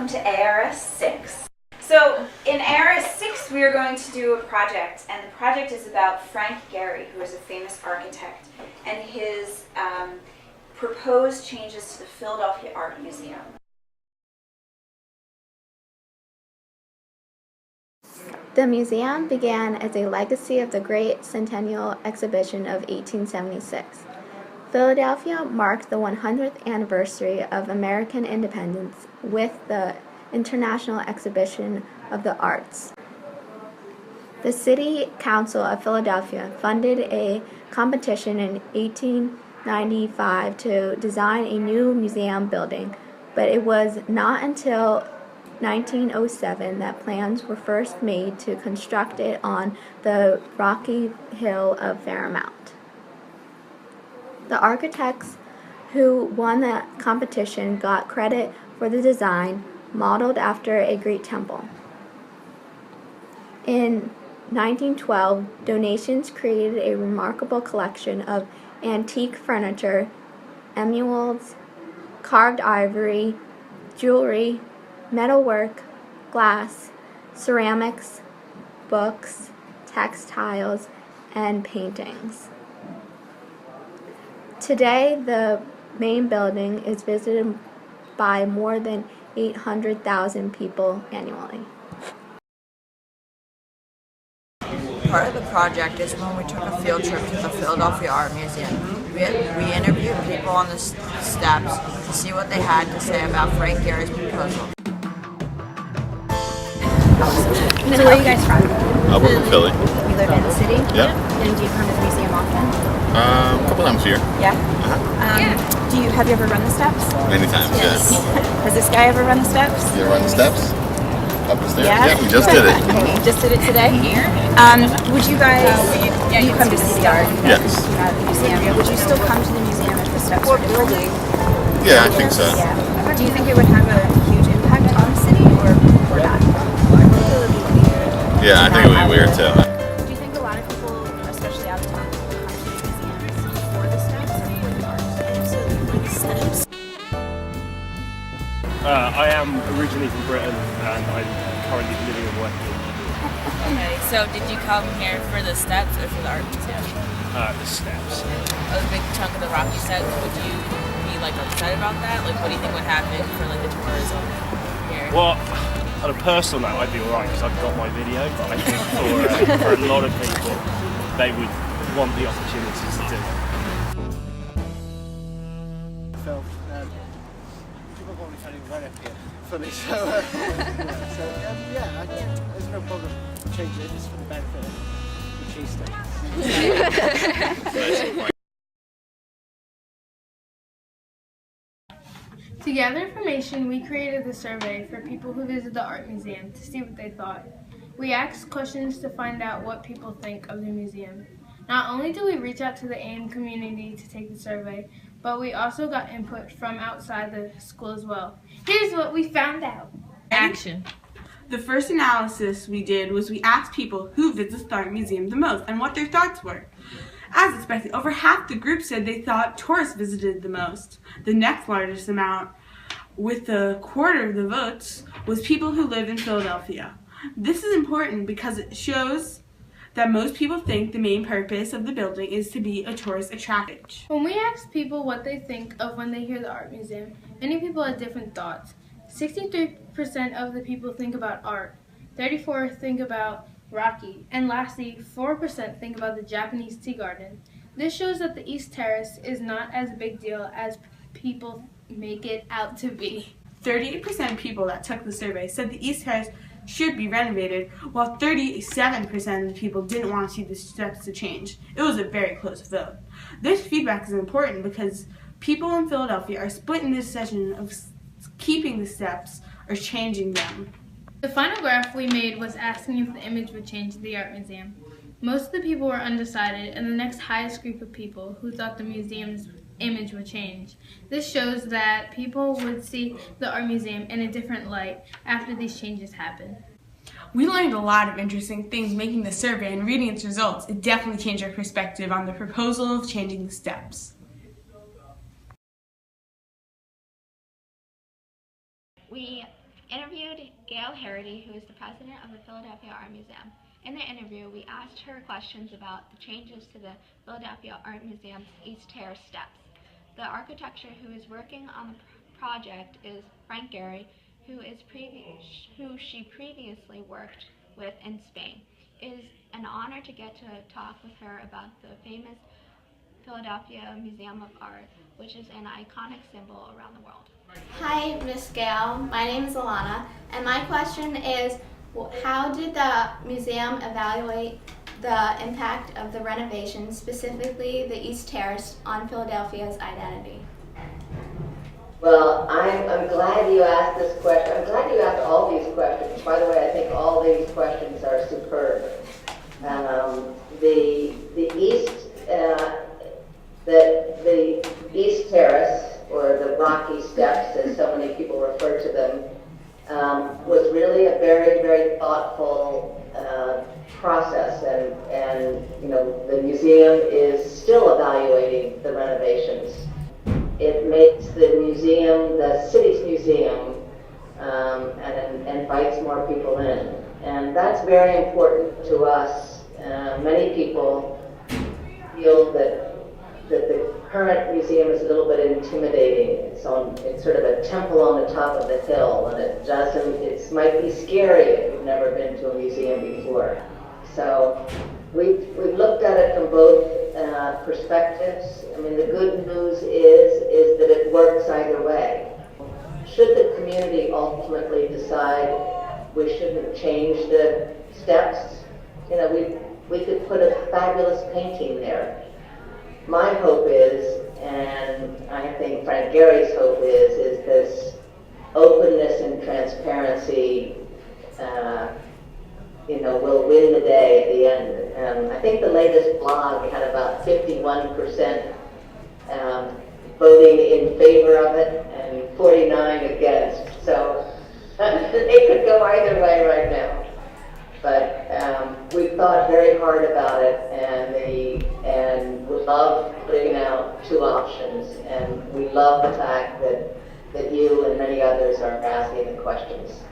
welcome to ars6. So in ars6 we are going to do a project, and the project is about Frank Gehry, who is a famous architect, and his proposed changes to the Philadelphia Art Museum. The museum began as a legacy of the Great Centennial Exhibition of 1876. Philadelphia marked the 100th anniversary of American independence with the International Exhibition of the Arts. The City Council of Philadelphia funded a competition in 1895 to design a new museum building, but it was not until 1907 that plans were first made to construct it on the rocky hill of Fairmount. The architects who won the competition got credit for the design, modeled after a Greek temple. In 1912, donations created a remarkable collection of antique furniture, emules, carved ivory, jewelry, metalwork, glass, ceramics, books, textiles, and paintings. Today, the main building is visited by more than 800,000 people annually. Part of the project is when we took a field trip to the Philadelphia Art Museum. We interviewed people on the steps to see what they had to say about Frank Gehry's proposal. So where are you guys from? We're from Philly. You live in the city? Yeah. And do you come to the museum often? A couple times a year. Yeah. Have you ever run the steps? Many times, yes. Has this guy ever run the steps? You ever run the steps? Up the stairs? Yeah. Yeah, we just did it. You just did it today? Would you guys, you come to see the art Yes. at the museum, would you still come to the museum if the steps were different? Yeah, I think so. Yeah. Do you think it would have a huge impact on the city or not? Yeah, I think it would be weird too. Do you think a lot of people, especially out of town, come to these museums for the steps or for the art? Absolutely, steps. I am originally from Britain and I'm currently living and working. Okay, so did you come here for the steps or for the art museum? The steps. A big chunk of the Rocky steps, would you be upset about that? What do you think would happen for the tourism here? Well, on a personal note, I'd be alright because I've got my video, but I think for a lot of people, they would want the opportunities to do it. Film. People probably can't even run up here fully, so yeah, there's no problem changing it. It's for the benefit of the cheesesteaks. To gather information, we created a survey for people who visit the art museum to see what they thought. We asked questions to find out what people think of the museum. Not only did we reach out to the AIM community to take the survey, but we also got input from outside the school as well. Here's what we found out. Action. The first analysis we did was we asked people who visits the art museum the most and what their thoughts were. As expected, over half the group said they thought tourists visited the most. The next largest amount, with a quarter of the votes, was people who live in Philadelphia. This is important because it shows that most people think the main purpose of the building is to be a tourist attraction. When we asked people what they think of when they hear the art museum, many people had different thoughts. 63% of the people think about art, 34% think about Rocky, and lastly, 4% think about the Japanese tea garden. This shows that the East Terrace is not as big deal as people make it out to be. 38% of people that took the survey said the East Terrace should be renovated, while 37% of the people didn't want to see the steps to change. It was a very close vote. This feedback is important because people in Philadelphia are split in this decision of keeping the steps or changing them. The final graph we made was asking if the image would change the art museum. Most of the people were undecided, and the next highest group of people who thought the museum's image would change. This shows that people would see the art museum in a different light after these changes happen. We learned a lot of interesting things making the survey, and reading its results, it definitely changed our perspective on the proposal of changing the steps. We interviewed Gail Harity, who is the president of the Philadelphia Art Museum. In the interview, we asked her questions about the changes to the Philadelphia Art Museum's East Terrace steps. The architecture who is working on the project is Frank Gehry, who she previously worked with in Spain. It is an honor to get to talk with her about the famous Philadelphia Museum of Art, which is an iconic symbol around the world. Hi, Miss Gale. My name is Alana, and my question is, how did the museum evaluate the impact of the renovation, specifically the East Terrace, on Philadelphia's identity? Well, I'm glad you asked this question. I'm glad you asked all these questions. By the way, I think all these questions are superb. The East Terrace, or the Rocky Steps, as so many people refer to them, was really a very, very thoughtful process, and the museum is still evaluating the renovations. It makes the museum the city's museum, and invites more people in, and that's very important to us. Many people feel that the current museum is a little bit intimidating. It's sort of a temple on the top of the hill, and it might be scary if you've never been to a museum before. So we've looked at it from both perspectives. I mean, the good news is that it works either way. Should the community ultimately decide we shouldn't change the steps, we could put a fabulous painting there. My hope is, and I think Frank Gehry's hope is this openness and transparency will win the day at the end. I think the latest blog had about 51% voting in favor of it and 49 against. So it could go either way right now. But we've thought very hard about it, and we love putting out two options, and we love the fact that you and many others are asking the questions.